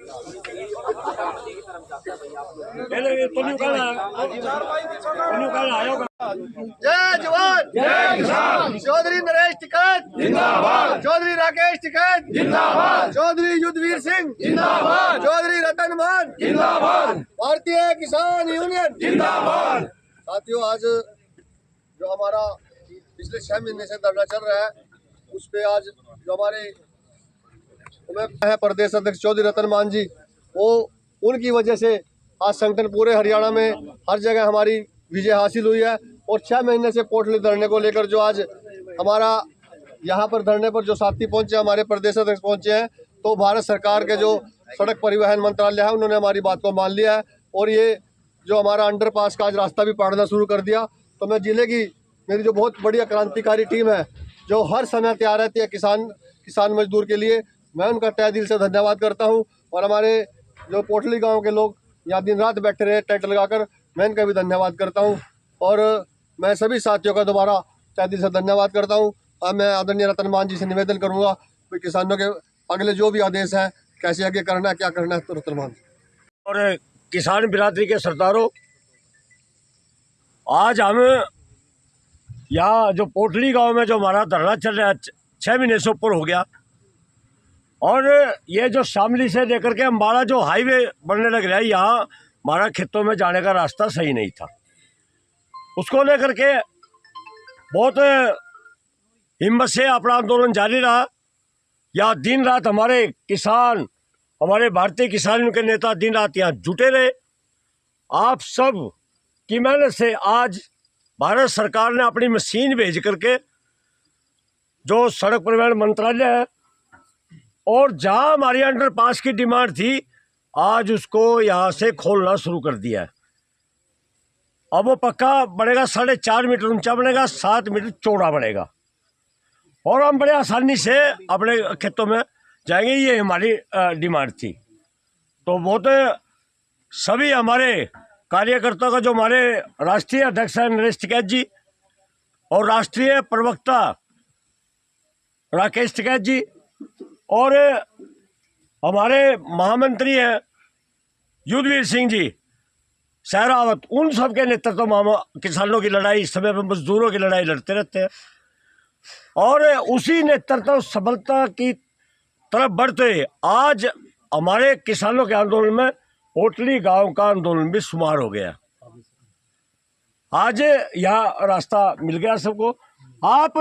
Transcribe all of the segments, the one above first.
जय जवान जय किसान। चौधरी नरेश टिकैत जिंदाबाद, चौधरी राकेश टिकैत जिंदाबाद, चौधरी युद्धवीर सिंह जिंदाबाद, चौधरी रतन मान जिंदाबाद, भारतीय किसान यूनियन जिंदाबाद। साथियों, आज जो हमारा पिछले 6 महीने से धरना चल रहा है, उस पे आज जो हमारे है प्रदेश अध्यक्ष चौधरी रतन मान जी, वो उनकी वजह से आज संगठन पूरे हरियाणा में हर जगह हमारी विजय हासिल हुई है। और 6 महीने से पोटली धरने को लेकर जो आज हमारा यहाँ पर धरने पर जो साथी पहुँचे, हमारे प्रदेश अध्यक्ष पहुँचे हैं, तो भारत सरकार के जो सड़क परिवहन मंत्रालय है उन्होंने हमारी बात को मान लिया है और ये जो हमारा अंडरपास का आज रास्ता भी पढ़ना शुरू कर दिया। तो मैं जिले की मेरी जो बहुत बढ़िया क्रांतिकारी टीम है जो हर समय तैयार रहती है किसान मजदूर के लिए, मैं उनका तहे दिल से धन्यवाद करता हूँ। और हमारे जो पोटली गांव के लोग यहाँ दिन रात बैठे रहे टेंट लगाकर, मैं इनका भी धन्यवाद करता हूँ। और मैं सभी साथियों का दोबारा तहे दिल से धन्यवाद करता हूँ। अब मैं आदरणीय रतन मान जी से निवेदन करूँगा कि किसानों के अगले जो भी आदेश हैं कैसे आगे करना है, क्या करना है, तो रतन मान। और किसान बिरादरी के सरदारों, आज हम यहाँ जो पोटली गांव में जो हमारा धरना चल रहा है 6 महीने से ऊपर हो गया, और ये जो शामली से लेकर के अम्बाला जो हाईवे बनने लग रहा है, यहाँ हमारा खेतों में जाने का रास्ता सही नहीं था। उसको लेकर के बहुत हिम्मत से अपना आंदोलन जारी रहा। यहाँ दिन रात हमारे किसान, हमारे भारतीय किसानों के नेता दिन रात यहाँ जुटे रहे। आप सब की मेहनत से आज भारत सरकार ने अपनी मशीन भेज करके जो सड़क परिवहन मंत्रालय है, और जहां हमारी अंडरपास की डिमांड थी, आज उसको यहाँ से खोलना शुरू कर दिया है। अब वो पक्का बनेगा, 4.5 मीटर ऊंचा बनेगा, 7 मीटर चौड़ा बनेगा, और हम बड़े आसानी से अपने खेतों में जाएंगे। ये हमारी डिमांड थी। तो बहुत सभी हमारे कार्यकर्ताओं का, जो हमारे राष्ट्रीय अध्यक्ष हैं नरेश टिकैत जी और राष्ट्रीय प्रवक्ता राकेश टिकैत जी और हमारे महामंत्री हैं युद्धवीर सिंह जी सहरावत, उन सब के नेतृत्व में किसानों की लड़ाई, इस समय पर मजदूरों की लड़ाई लड़ते रहते हैं। और उसी नेतृत्व सफलता की तरफ बढ़ते हुए आज हमारे किसानों के आंदोलन में पोटली गांव का आंदोलन भी शुमार हो गया। आज यहाँ रास्ता मिल गया सबको। आप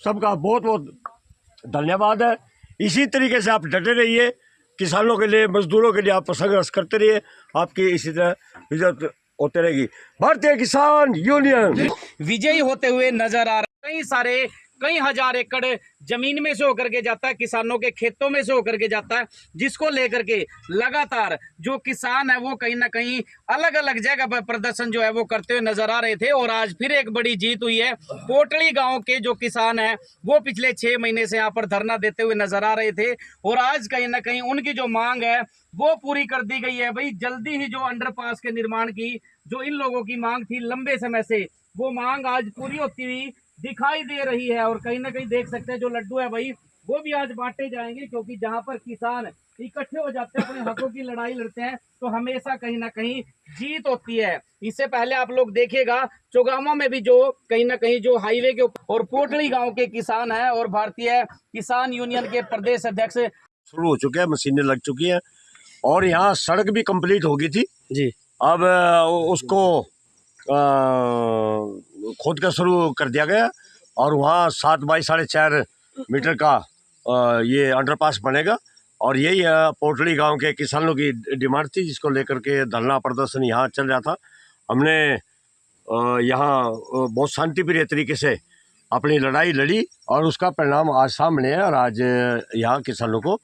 सबका बहुत बहुत धन्यवाद है। इसी तरीके से आप डटे रहिए, किसानों के लिए, मजदूरों के लिए आप संघर्ष करते रहिए, आपकी इसी तरह इज्जत होते रहेगी। भारतीय किसान यूनियन विजयी होते हुए नजर आ रहा है। कई हजार एकड़ जमीन में से होकर के जाता है, किसानों के खेतों में से होकर के जाता है, जिसको लेकर के लगातार जो किसान है वो कहीं ना कहीं अलग अलग जगह पर प्रदर्शन जो है वो करते हुए नजर आ रहे थे। और आज फिर एक बड़ी जीत हुई है। पोटली गांव के जो किसान हैं वो पिछले 6 महीने से यहाँ पर धरना देते हुए नजर आ रहे थे, और आज कहीं ना कहीं उनकी जो मांग है वो पूरी कर दी गई है। भाई जल्दी ही जो अंडरपास के निर्माण की जो इन लोगों की मांग थी लंबे समय से, वो मांग आज पूरी होती हुई दिखाई दे रही है। और कहीं ना कहीं देख सकते हैं जो लड्डू है भाई वो भी आज बांटे जाएंगे, क्योंकि जहां पर किसान इकट्ठे हो जाते हैं, अपने हकों की लड़ाई लड़ते हैं, तो हमेशा कहीं ना कहीं जीत होती है। इससे पहले आप लोग देखिएगा चौगामा में भी जो कहीं ना कहीं जो हाईवे के ऊपर और पोटली गांव के किसान है और भारतीय किसान यूनियन के प्रदेश अध्यक्ष शुरू हो चुके हैं, मशीनें लग चुकी हैं, और यहाँ सड़क भी कंप्लीट हो गई थी जी। अब उसको खोद कर शुरू कर दिया गया, और वहाँ 7 बाई 4.5 मीटर का ये अंडरपास बनेगा। और यही पोटली गांव के किसानों की डिमांड थी, जिसको लेकर के धरना प्रदर्शन यहाँ चल रहा था। हमने यहाँ बहुत शांतिप्रिय तरीके से अपनी लड़ाई लड़ी, और उसका परिणाम आज सामने है। और आज यहाँ किसानों को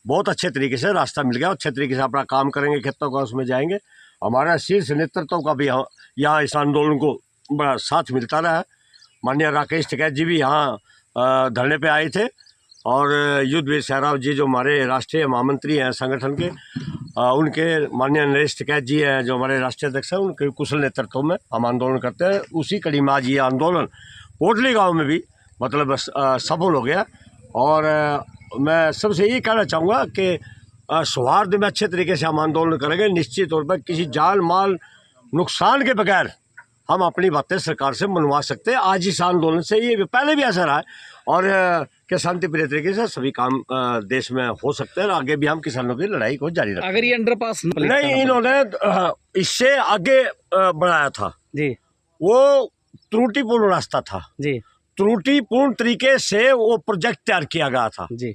बहुत अच्छे तरीके से रास्ता मिल गया, अच्छे तरीके से अपना काम करेंगे, खेतों का उसमें जाएंगे। हमारा शीर्ष नेतृत्व का भी यहाँ इस आंदोलन को बड़ा साथ मिलता रहा है। माननीय राकेश टिकैत जी भी यहाँ धरने पे आए थे, और युद्धवीर सहरावत जी जो हमारे राष्ट्रीय महामंत्री हैं संगठन के, उनके माननीय नरेश टिकैत जी हैं जो हमारे राष्ट्रीय अध्यक्ष हैं, उनके कुशल नेतृत्व में हम आंदोलन करते हैं। उसी कड़ी में आज ये आंदोलन पोटली गाँव में भी मतलब सफल हो गया। और मैं सबसे यही कहना चाहूँगा कि सौहार्द में अच्छे तरीके से हम आंदोलन करेंगे। निश्चित तौर पर किसी जान माल नुकसान के बगैर हम अपनी बातें सरकार से मनवा सकते हैं। आज इस आंदोलन से ये पहले भी ऐसा रहा है और कि शांति प्रिय तरीके से सभी काम देश में हो सकते हैं और आगे भी हम किसानों की लड़ाई को जारी रखें। अगर ये अंडरपास नहीं, इन्होंने इससे आगे बढ़ाया था जी, वो त्रुटिपूर्ण रास्ता था जी, त्रुटिपूर्ण तरीके से वो प्रोजेक्ट तैयार किया गया था जी,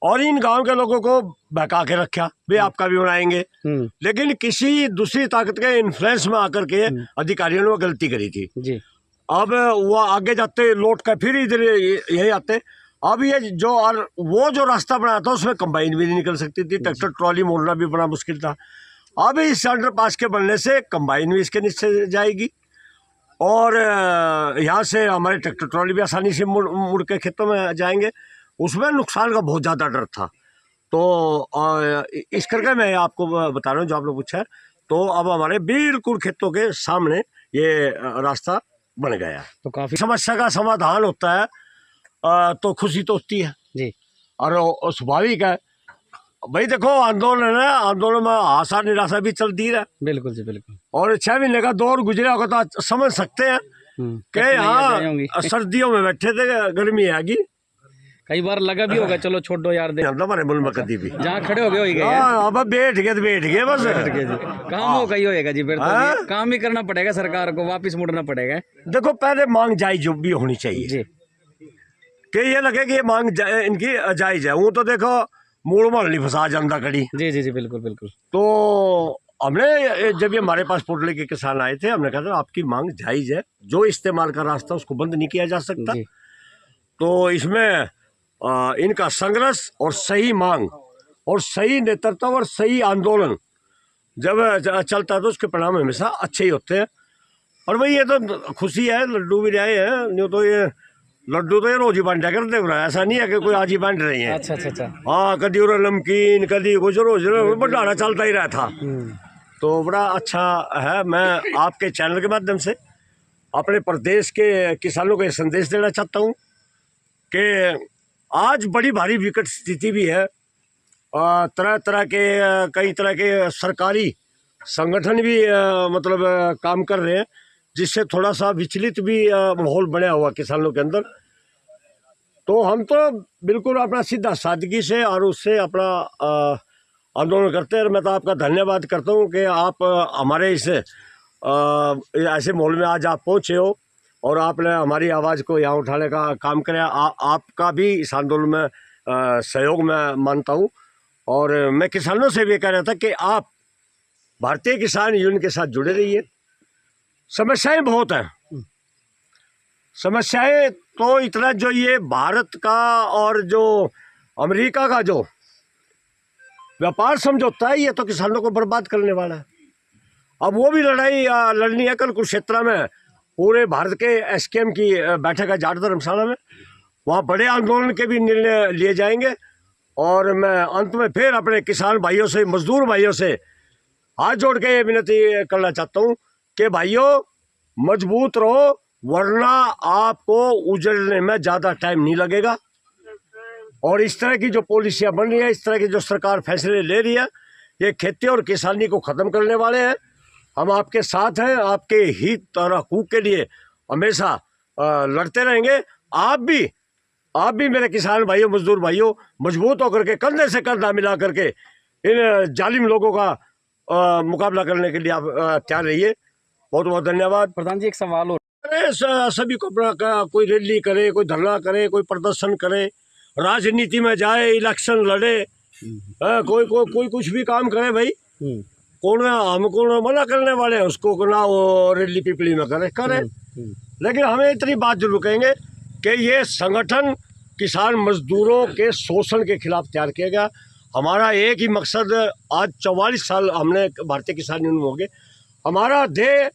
और इन गांव के लोगों को बहका के रखा वे आपका भी बनाएंगे। लेकिन किसी दूसरी ताकत के इन्फ्लुएंस में आकर के अधिकारियों ने वो गलती करी थी। जी, अब वो आगे जाते लौट कर फिर इधर यही आते। अब ये जो और वो जो रास्ता बनाया था उसमें कंबाइन भी नहीं निकल सकती थी, ट्रैक्टर ट्रॉली मोड़ना भी बड़ा मुश्किल था। अब इस अंडरपास के बनने से कंबाइन भी इसके नीचे जाएगी और यहाँ से हमारे ट्रैक्टर ट्रॉली भी आसानी से मुड़ के खेतों में जाएंगे। उसमें नुकसान का बहुत ज़्यादा डर था। तो इस करके मैं आपको बता रहा हूँ जो आप लोग पूछा है। तो अब हमारे बिल्कुल खेतों के सामने ये रास्ता बन गया। तो काफ़ी समस्या का समाधान होता है तो खुशी तो होती है जी, और स्वाभाविक है भाई। देखो आंदोलन है, आंदोलन में आशा निराशा भी चलती है। बिल्कुल जी, बिल्कुल। और 6 महीने का दौर गुजरा होगा तो समझ सकते हैं कि हाँ सर्दियों में बैठे थे, गर्मी आएगी। कई बार लगा भी होगा चलो छोड़ो यार दे हमारे मुल्क में कभी भी जहाँ खड़े हो गए अब बैठ गए बस काम हो गई होएगा जी। फिर तो काम ही करना पड़ेगा, सरकार को वापस मुड़ना पड़ेगा। देखो पहले मांग जायज भी होनी चाहिए जी, कि ये लगे कि ये मांग इनकी जायज है। वो तो देखो मूल माल नहीं फंसा जनता कड़ी। जी, जी, जी, बिल्कुल, बिल्कुल। तो हमने जब ये हमारे पास पोटली के किसान आए थे हमने कहा था आपकी मांग जायज है, जो इस्तेमाल का रास्ता उसको बंद नहीं किया जा सकता। तो इसमें इनका संघर्ष और सही मांग और सही नेतृत्व और सही आंदोलन जब चलता है तो उसके परिणाम हमेशा अच्छे ही होते हैं। और भाई ये तो खुशी है, लड्डू भी रहे हैं, नहीं तो ये लड्डू तो ये रोज ही बांटा करते हैं, ऐसा नहीं है कि कोई आज ही बांट रही है। अच्छा, अच्छा, अच्छा। हाँ, कभी और नमकीन कभी कुछ रोज भंडारा चलता ही रहा था। तो बड़ा अच्छा है। मैं आपके चैनल के माध्यम से अपने प्रदेश के किसानों को ये संदेश देना चाहता हूँ कि आज बड़ी भारी विकट स्थिति भी है। तरह तरह के कई तरह के सरकारी संगठन भी मतलब काम कर रहे हैं, जिससे थोड़ा सा विचलित भी माहौल बना हुआ किसानों के अंदर। तो हम तो बिल्कुल अपना सीधा सादगी से और उससे अपना आंदोलन करते हैं। और मैं तो आपका धन्यवाद करता हूँ कि आप हमारे इस ऐसे माहौल में आज आप पहुँचे हो और आपने हमारी आवाज़ को यहाँ उठाने का काम किया। आपका भी इस आंदोलन में सहयोग मैं मानता हूँ। और मैं किसानों से भी कह रहा था कि आप भारतीय किसान यूनियन के साथ जुड़े रहिए। समस्याएं बहुत हैं, समस्याएं तो इतना जो ये भारत का और जो अमेरिका का जो व्यापार समझौता है ये तो किसानों को बर्बाद करने वाला है। अब वो भी लड़ाई लड़नी है। कल कुरुक्षेत्र में पूरे भारत के एसकेएम की बैठक है जाट धर्मशाला में, वहाँ बड़े आंदोलन के भी निर्णय लिए जाएंगे। और मैं अंत में फिर अपने किसान भाइयों से, मजदूर भाइयों से हाथ जोड़ के ये विनती करना चाहता हूँ कि भाइयों मजबूत रहो, वरना आपको उजड़ने में ज़्यादा टाइम नहीं लगेगा। और इस तरह की जो पॉलिसियाँ बन रही है, इस तरह की जो सरकार फैसले ले रही है, ये खेती और किसानी को ख़त्म करने वाले हैं। हम आपके साथ हैं, आपके हित और हकूक़ के लिए हमेशा लड़ते रहेंगे। आप भी मेरे किसान भाइयों, मजदूर भाइयों, मजबूत होकर के कंधे से कंधा मिला करके इन जालिम लोगों का मुकाबला करने के लिए आप तैयार रहिए। बहुत बहुत धन्यवाद। प्रधान जी, एक सवाल और सभी को कोई रैली करे, कोई धरना करे, कोई प्रदर्शन करे, राजनीति में जाए, इलेक्शन लड़े, कोई कुछ भी काम करे भाई, हमको मना करने वाले हैं उसको ना वो रैली पिपली में करे। लेकिन हमें इतनी बात जरूर कहेंगे कि ये संगठन किसान मजदूरों के शोषण के खिलाफ तैयार किया गया। हमारा एक ही मकसद, आज 44 साल हमने भारतीय किसान यूनियन हो गए, हमारा ध्येय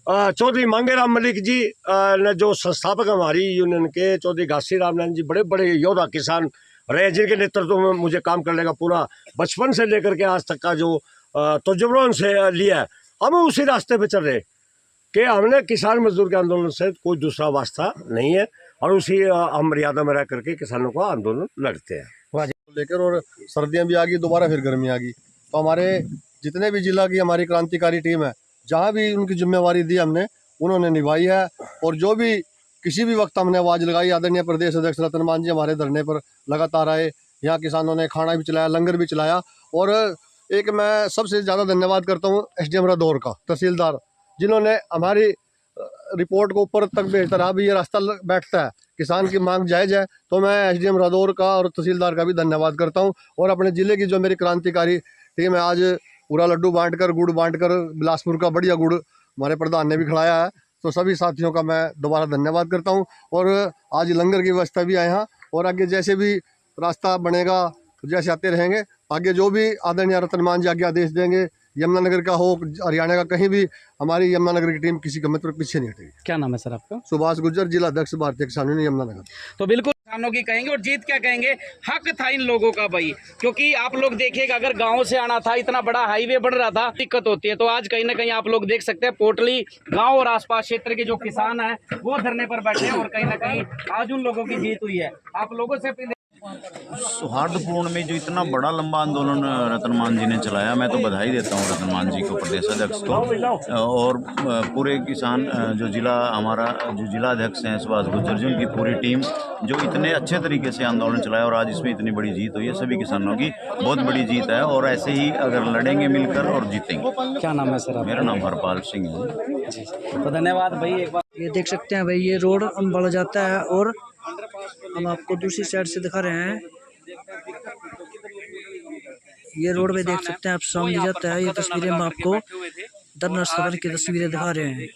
चौधरी मांगेराम मलिक जी ने जो संस्थापक हमारी यूनियन के, चौधरी घासी रामलाल जी बड़े बड़े योद्धा किसान रहे, जिनके नेतृत्व में मुझे काम करने का पूरा बचपन से लेकर के आज तक का जो तजुर्बा उनसे लिया है, हम उसी रास्ते पे चल रहे कि हमने किसान मजदूर के आंदोलन से कोई दूसरा वास्ता नहीं है और उसी हम मर्यादा में रह करके किसानों का आंदोलन लड़ते हैं। लेकर, और सर्दियां भी आ गई, दोबारा फिर गर्मी आ गई। तो हमारे जितने भी जिला की हमारी क्रांतिकारी टीम है, जहाँ भी उनकी जिम्मेवारी दी हमने, उन्होंने निभाई है। और जो भी किसी भी वक्त हमने आवाज़ लगाई, आदरणीय प्रदेश अध्यक्ष रतन मान जी हमारे धरने पर लगातार आए, यहाँ किसानों ने खाना भी चलाया, लंगर भी चलाया। और एक मैं सबसे ज़्यादा धन्यवाद करता हूँ SDM रादौर का, तहसीलदार, जिन्होंने हमारी रिपोर्ट को ऊपर तक भेजता रहा। भी ये रास्ता बैठता है, किसान की मांग जायज़ है, तो मैं SDM रादौर का और तहसीलदार का भी धन्यवाद करता हूँ। और अपने ज़िले की जो मेरी क्रांतिकारी टीम है, आज पूरा लड्डू बांटकर, गुड़ बांटकर, बिलासपुर का बढ़िया गुड़ हमारे प्रधान ने भी खिलाया है, तो सभी साथियों का मैं दोबारा धन्यवाद करता हूँ। और आज लंगर की व्यवस्था भी आए हैं, और आगे जैसे भी रास्ता बनेगा, जैसे आते रहेंगे, आगे जो भी आदरणीय रतन मान जी आगे आदेश देंगे, यमुनानगर का हो, हरियाणा का, कहीं भी हमारी यमुनानगर की टीम किसी कमित पर पीछे नहीं हटेगी। क्या नाम है सर आपका? सुभाष गुज्जर, जिला अध्यक्ष भारतीय किसान यूनियन यमुनानगर। तो बिल्कुल किसानों की कहेंगे, और जीत क्या कहेंगे, हक था इन लोगों का भाई। क्योंकि आप लोग देखिएगा, अगर गांव से आना था, इतना बड़ा हाईवे बन रहा था, दिक्कत होती है। तो आज कहीं ना कहीं आप लोग देख सकते हैं, पोटली गांव और आसपास क्षेत्र के जो किसान हैं वो धरने पर बैठे हैं, और कहीं ना कहीं आज उन लोगों की जीत हुई है। आप लोगों से सौहार्दपूर्ण में जो इतना बड़ा लंबा आंदोलन रतन मान जी ने चलाया, मैं तो बधाई देता हूँ रतन मान जी को, प्रदेश अध्यक्ष को, और पूरे किसान जो जिला हमारा जो जिला अध्यक्ष हैं सुभाष गुज्जर जी, उनकी पूरी टीम जो इतने अच्छे तरीके से आंदोलन चलाया, और आज इसमें इतनी बड़ी जीत हुई है। सभी किसानों की बहुत बड़ी जीत है, और ऐसे ही अगर लड़ेंगे मिलकर और जीतेंगे। क्या नाम है सर? मेरा नाम हरपाल सिंह है जी, तो धन्यवाद भाई। एक बार ये देख सकते हैं भाई, ये रोड अम्बाला जाता है, और हम आपको दूसरी साइड से दिखा रहे हैं। ये रोड में देख सकते हैं आप, सामने जाता है। ये तस्वीरें हम आपको धरना स्थल की तस्वीरें दिखा रहे हैं।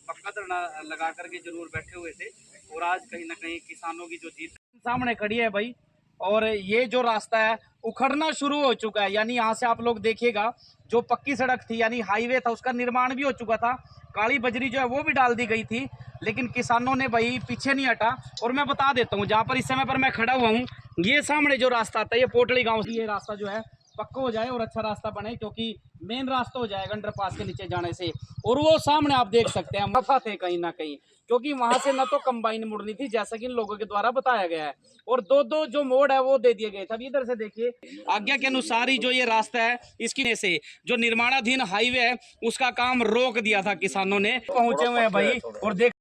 पक्का धरना लगा करके जरूर बैठे हुए थे, और आज कहीं ना कहीं किसानों की जो जीत सामने खड़ी है भाई। और ये जो रास्ता है उखड़ना शुरू हो चुका है, यानी यहाँ से आप लोग देखिएगा, जो पक्की सड़क थी यानी हाईवे था, उसका निर्माण भी हो चुका था, काली बजरी जो है वो भी डाल दी गई थी, लेकिन किसानों ने भाई पीछे नहीं हटा। और मैं बता देता हूँ, जहाँ पर इस समय पर मैं खड़ा हुआ हूँ, ये सामने जो रास्ता आता है, ये पोटली गाँव से, ये रास्ता जो है पक्का हो जाए और अच्छा रास्ता बने, क्योंकि मेन रास्ता हो जाएगा अंडरपास के नीचे जाने से। और वो सामने आप देख सकते हैं मफा थे कहीं ना कहीं, क्योंकि वहां से न तो कंबाइन मुड़नी थी जैसा कि इन लोगों के द्वारा बताया गया है, और दो दो जो मोड़ है वो दे दिए गए थे। अभी इधर से देखिए, आज्ञा के अनुसार ही जो ये रास्ता है, इसकी से जो निर्माणाधीन हाईवे है उसका काम रोक दिया था किसानों ने। पहुंचे हुए हैं भाई, और देख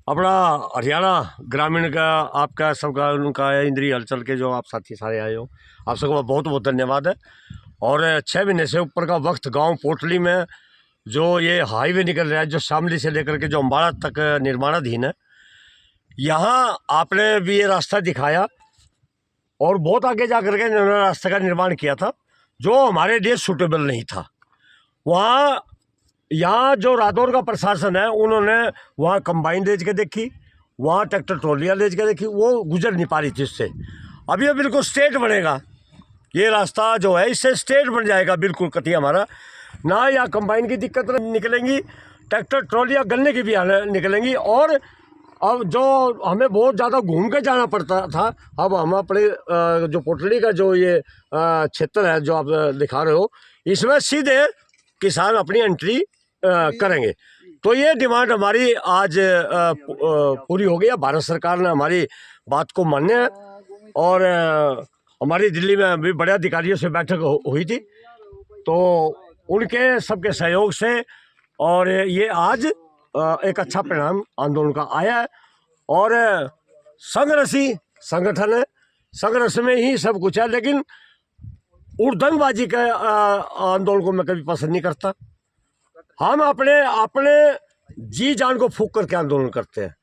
अपना हरियाणा ग्रामीण का आपका सबका उनका इंद्रिय हलचल के जो आप साथी सारे आए हो, आप सबका बहुत बहुत धन्यवाद है। और 6 महीने से ऊपर का वक्त गांव पोटली में जो ये हाईवे निकल रहा है, जो शामली से लेकर के जो अम्बाड़ा तक निर्माणाधीन है, यहाँ आपने भी ये रास्ता दिखाया, और बहुत आगे जा कर के इन्होंने रास्ते का निर्माण किया था जो हमारे लिए सूटेबल नहीं था। वहाँ यहाँ जो रादौर का प्रशासन है, उन्होंने वहाँ कंबाइन लेज के देखी, वहाँ ट्रैक्टर ट्रॉलियाँ लेज के देखी, वो गुजर नहीं पा रही थी इससे। अब ये बिल्कुल स्टेट बनेगा, ये रास्ता जो है इससे स्टेट बन जाएगा बिल्कुल कति हमारा, ना यहाँ कंबाइन की दिक्कत निकलेंगी, ट्रैक्टर ट्रॉलियाँ गन्ने की भी निकलेंगी। और अब जो हमें बहुत ज़्यादा घूम के जाना पड़ता था, अब हम अपने जो पोटली का जो ये क्षेत्र है जो आप दिखा रहे हो, इसमें सीधे किसान अपनी एंट्री करेंगे। तो ये डिमांड हमारी आज पूरी हो गई है। भारत सरकार ने हमारी बात को मान्य है, और हमारी दिल्ली में भी बड़े अधिकारियों से बैठक हुई थी, तो उनके सबके सहयोग से और ये आज एक अच्छा परिणाम आंदोलन का आया है। और संघर्षी संगठन है, संघर्ष में ही सब कुछ है, लेकिन उड़दंगबाजी के आंदोलन को मैं कभी पसंद नहीं करता। हम अपने जी जान को फूंक करके आंदोलन करते हैं।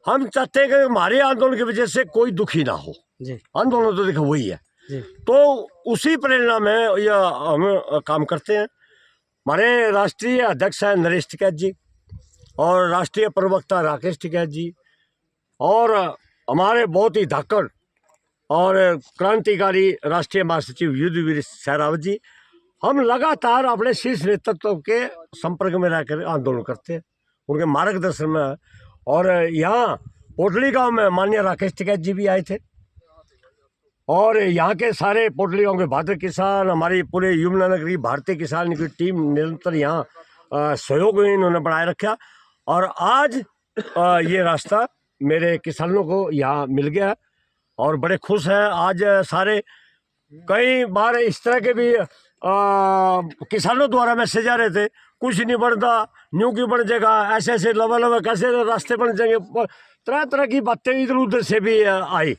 हम चाहते हैं कि हमारे आंदोलन की वजह से कोई दुखी ना हो। आंदोलन तो देखो वही है, तो उसी प्रेरणा में यह हम काम करते हैं। हमारे राष्ट्रीय अध्यक्ष हैं नरेश टिकैत जी, और राष्ट्रीय प्रवक्ता राकेश टिकैत जी, और हमारे बहुत ही धाकड़ और क्रांतिकारी राष्ट्रीय महासचिव युद्धवीर सहरावत जी। हम लगातार अपने शीर्ष नेतृत्व के संपर्क में रहकर आंदोलन करते हैं, उनके मार्गदर्शन में। और यहाँ पोटली गांव में माननीय राकेश टिकैत जी भी आए थे, और यहाँ के सारे पोटली गांव के भाद्र किसान, हमारी पूरे यमुनानगर की भारतीय किसान की टीम निरंतर यहाँ सहयोग इन्होंने बनाए रखा। और आज ये रास्ता मेरे किसानों को यहाँ मिल गया, और बड़े खुश हैं आज सारे। कई बार इस तरह के भी किसानों द्वारा मैसेज आ रहे थे, कुछ नहीं बनता, न्यू क्यों बन जाएगा, ऐसे ऐसे लवा लवा कैसे रास्ते बन जाएंगे, तरह तरह की बातें इधर उधर से भी आई।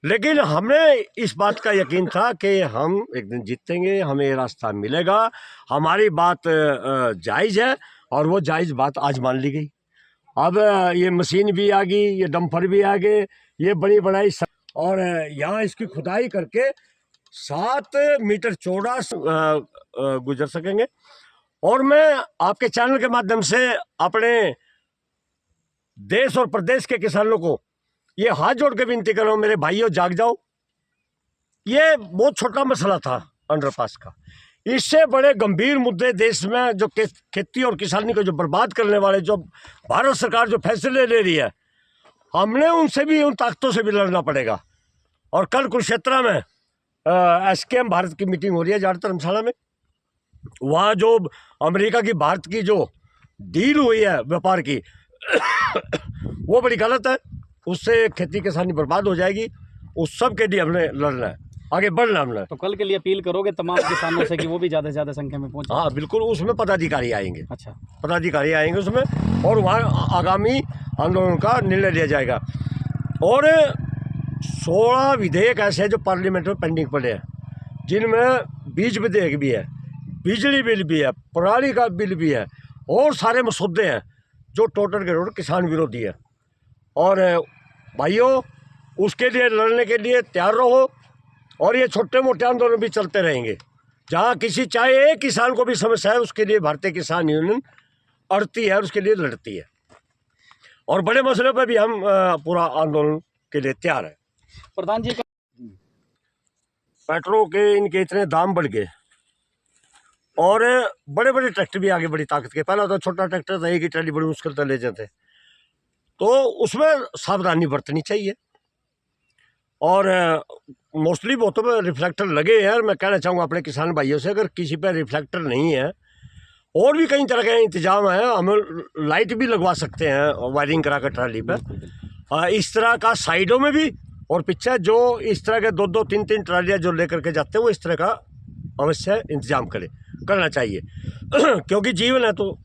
लेकिन हमें इस बात का यकीन था कि हम एक दिन जीतेंगे, हमें ये रास्ता मिलेगा, हमारी बात जायज़ है और वो जायज़ बात आज मान ली गई। अब ये मशीन भी आ गई, ये डंपर भी आ गए, ये बड़ी बनाई और यहाँ इसकी खुदाई करके 7 मीटर चौड़ा गुजर सकेंगे। और मैं आपके चैनल के माध्यम से अपने देश और प्रदेश के किसानों को ये हाथ जोड़ के विनती कर रहा हूँ, मेरे भाइयों जाग जाओ। ये बहुत छोटा मसला था अंडरपास का, इससे बड़े गंभीर मुद्दे देश में जो खेती और किसानी को जो बर्बाद करने वाले जो भारत सरकार जो फैसले ले रही है, हमने उनसे भी, उन ताकतों से भी लड़ना पड़ेगा। और कल कुरुक्षेत्र में SKM भारत की मीटिंग हो रही है जाट धर्मशाला में। वहाँ जो अमेरिका की भारत की जो डील हुई है व्यापार की वो बड़ी गलत है, उससे खेती किसानी बर्बाद हो जाएगी। उस सब के लिए हमने लड़ना है, आगे बढ़ना हमने। तो कल के लिए अपील करोगे तमाम किसानों से कि वो भी ज़्यादा से ज़्यादा संख्या में पहुँचे? हाँ बिल्कुल, उसमें पदाधिकारी आएंगे। अच्छा, पदाधिकारी आएंगे उसमें, और वहाँ आगामी आंदोलन का निर्णय लिया जाएगा। और 16 विधेयक ऐसे हैं जो पार्लियामेंट में पेंडिंग पड़े हैं, जिनमें बीज विधेयक भी है, बिजली बिल भी है, पराली का बिल भी है, और सारे मसौदे हैं जो टोटल के टोटल किसान विरोधी है। और भाइयों, उसके लिए लड़ने के लिए तैयार रहो, और ये छोटे मोटे आंदोलन भी चलते रहेंगे। जहाँ किसी चाहे एक किसान को भी समस्या है, उसके लिए भारतीय किसान यूनियन अड़ती है, उसके लिए लड़ती है। और बड़े मसले पर भी हम पूरा आंदोलन के लिए तैयार है। प्रधान जी, पेट्रोल के इनके इतने दाम बढ़ गए, और बड़े बड़े ट्रैक्टर भी आगे, बड़ी ताकत के। पहला तो छोटा ट्रैक्टर था, एक ही ट्राली बड़ी मुश्किल से ले जाते, तो उसमें सावधानी बरतनी चाहिए। और मोस्टली बहुतों पर रिफ्लेक्टर लगे हैं। मैं कहना चाहूँगा अपने किसान भाइयों से, अगर किसी पर रिफ्लेक्टर नहीं है, और भी कई तरह के इंतजाम है, हम लाइट भी लगवा सकते हैं वायरिंग करा कर ट्राली पर। इस तरह का साइडों में भी और पीछे जो इस तरह के 2-2, 3-3 ट्रालियाँ जो लेकर के जाते हैं, वो इस तरह का अवश्य इंतजाम करना चाहिए क्योंकि जीवन है तो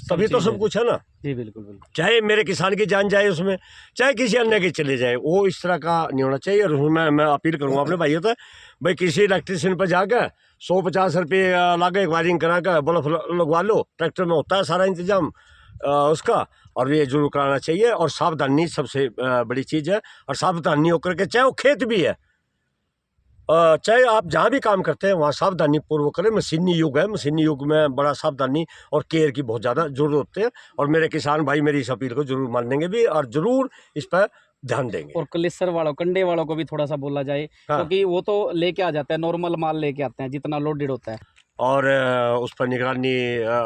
तभी तो सब कुछ है ना। जी बिल्कुल बिल्कुल, चाहे मेरे किसान की जान जाए उसमें, चाहे किसी अन्य की चले जाए, वो इस तरह का नहीं होना चाहिए। और उसमें मैं अपील करूँगा अपने भाइयों से, भाई किसी इलेक्ट्रिशियन पर जाकर 150 रुपये लागे वायरिंग करा कर बल्ब लगवा लो, ट्रैक्टर में होता है सारा इंतजाम उसका, और ये जरूर कराना चाहिए। और सावधानी सबसे बड़ी चीज़ है, और सावधानी होकर के, चाहे वो खेत भी है, चाहे आप जहाँ भी काम करते हैं वहाँ सावधानी पूर्वक करें। मशीनी युग है, मशीनी युग में बड़ा सावधानी और केयर की बहुत ज़्यादा ज़रूरत होती है। और मेरे किसान भाई मेरी इस अपील को जरूर मानेंगे भी, और ज़रूर इस पर ध्यान देंगे। और कलेसर वालों, कंडे वालों को भी थोड़ा सा बोला जाए, क्योंकि वो तो लेके आ जाते हैं, नॉर्मल माल लेके आते हैं जितना लोडेड होता है, और उस पर निगरानी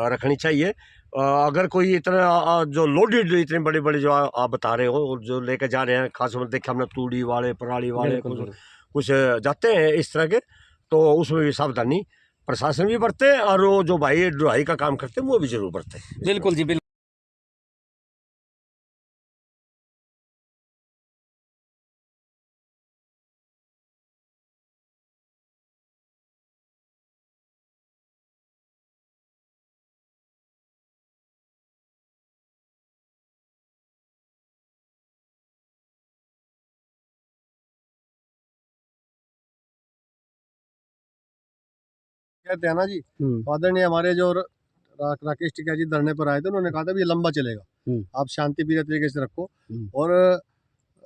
रखनी चाहिए। अगर कोई इतना जो लोडेड इतने बड़े बड़े जो आप बता रहे हो जो लेकर जा रहे हैं, खास में देखे हमने तूड़ी वाले, पराली वाले, कुछ जाते हैं इस तरह के, तो उसमें भी सावधानी प्रशासन भी बरते, और वो जो भाई ढुलाई का काम करते हैं वो भी जरूर बरते। बिल्कुल जी बिल्कुल। कहते हैं ना जी, आदरणीय हमारे जो राकेश टिकैत जी धरने पर आए थे, उन्होंने कहा था भी ये लंबा चलेगा, आप शांति प्रिय तरीके से रखो। और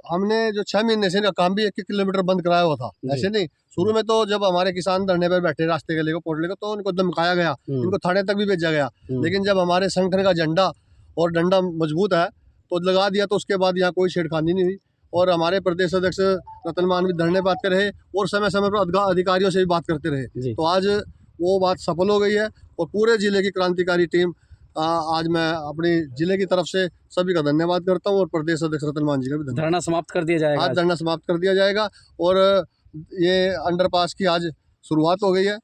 हमने जो 6 महीने से इनका काम भी 1 किलोमीटर बंद कराया हुआ था। ऐसे नहीं, शुरू में तो जब हमारे किसान धरने पर बैठे रास्ते के लेकर पोटले को, तो उनको धमकाया गया, इनको थाने तक भी भेजा गया। लेकिन जब हमारे संगठन का झंडा और डंडा मजबूत है तो लगा दिया, तो उसके बाद यहाँ कोई छेड़खानी नहीं हुई। और हमारे प्रदेश अध्यक्ष रतन मान भी धरने पर आते रहे, और समय समय पर अधिकारियों से भी बात करते रहे। तो आज वो बात सफल हो गई है, और पूरे जिले की क्रांतिकारी टीम, आज मैं अपनी जिले की तरफ से सभी का धन्यवाद करता हूं, और प्रदेश अध्यक्ष रतन मान जी का भी धन्यवाद। धरना समाप्त कर दिया जाएगा, आज धरना समाप्त कर दिया जाएगा, और ये अंडरपास की आज शुरुआत हो गई है,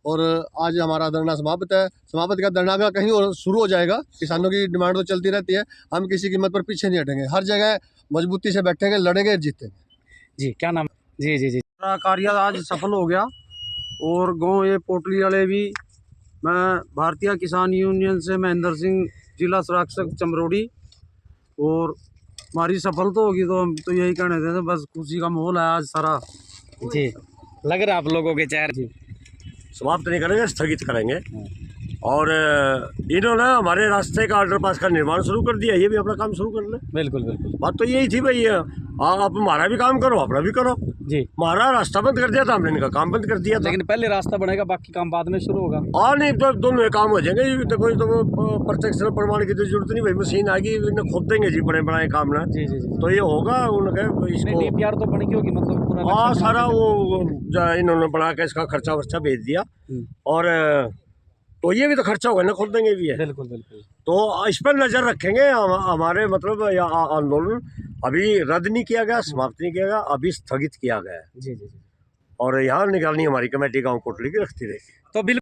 और आज हमारा धरना समाप्त है। समाप्त का धरना का कहीं और शुरू हो जाएगा। किसानों की डिमांड तो चलती रहती है, हम किसी कीमत पर पीछे नहीं हटेंगे, हर जगह मजबूती से बैठेंगे, लड़ेंगे, जीतेंगे। जी क्या नाम? जी जी जी हमारा कार्य आज सफल हो गया और गांव ये पोटली वाले भी, मैं भारतीय किसान यूनियन से महेंद्र सिंह, जिला संरक्षक चमरोड़ी, और हमारी सफलता होगी तो हम तो यही कहने देते हैं, बस खुशी का माहौल है आज सारा। जी लग रहा है आप लोगों के चेहरे। जी समाप्त नहीं करेंगे, स्थगित करेंगे। और इन्होंने हमारे रास्ते का अंडरपास का निर्माण शुरू कर दिया, ये भी अपना काम शुरू कर ले। बिल्कुल बिल्कुल बात तो यही थी भाई, आप हमारा भी काम करो, अपना भी करो। जी हमारा रास्ता बंद कर दिया था हमने, इनका काम बंद कर दिया था। लेकिन पहले रास्ता बनेगा, बाकी काम बाद में शुरू होगा। हाँ नहीं तो दोनों में काम हो जाएंगे। ये तो कोई तो प्रत्यक्ष प्रमाण की तो जरूरत नहीं भाई, मशीन आ गई, इन्हें खोद देंगे जी बड़े बड़े काम ना। जी जी जी तो ये होगा उनके इसको। डीपीआर तो बन गई होगी, मतलब पूरा हाँ नक्शा सारा वो इन्होंने बना के इसका खर्चा वर्चा भेज दिया। और तो ये भी तो खर्चा होगा ना, खोल देंगे भी है। बिल्कुल बिल्कुल। तो इस पर नज़र रखेंगे। हमारे मतलब आंदोलन अभी रद्द नहीं किया गया, समाप्त नहीं किया गया, अभी स्थगित किया गया है। जी जी जी और यहाँ निगरानी हमारी कमेटी गांव कोटली की रखती रहेगी। तो बिल्कुल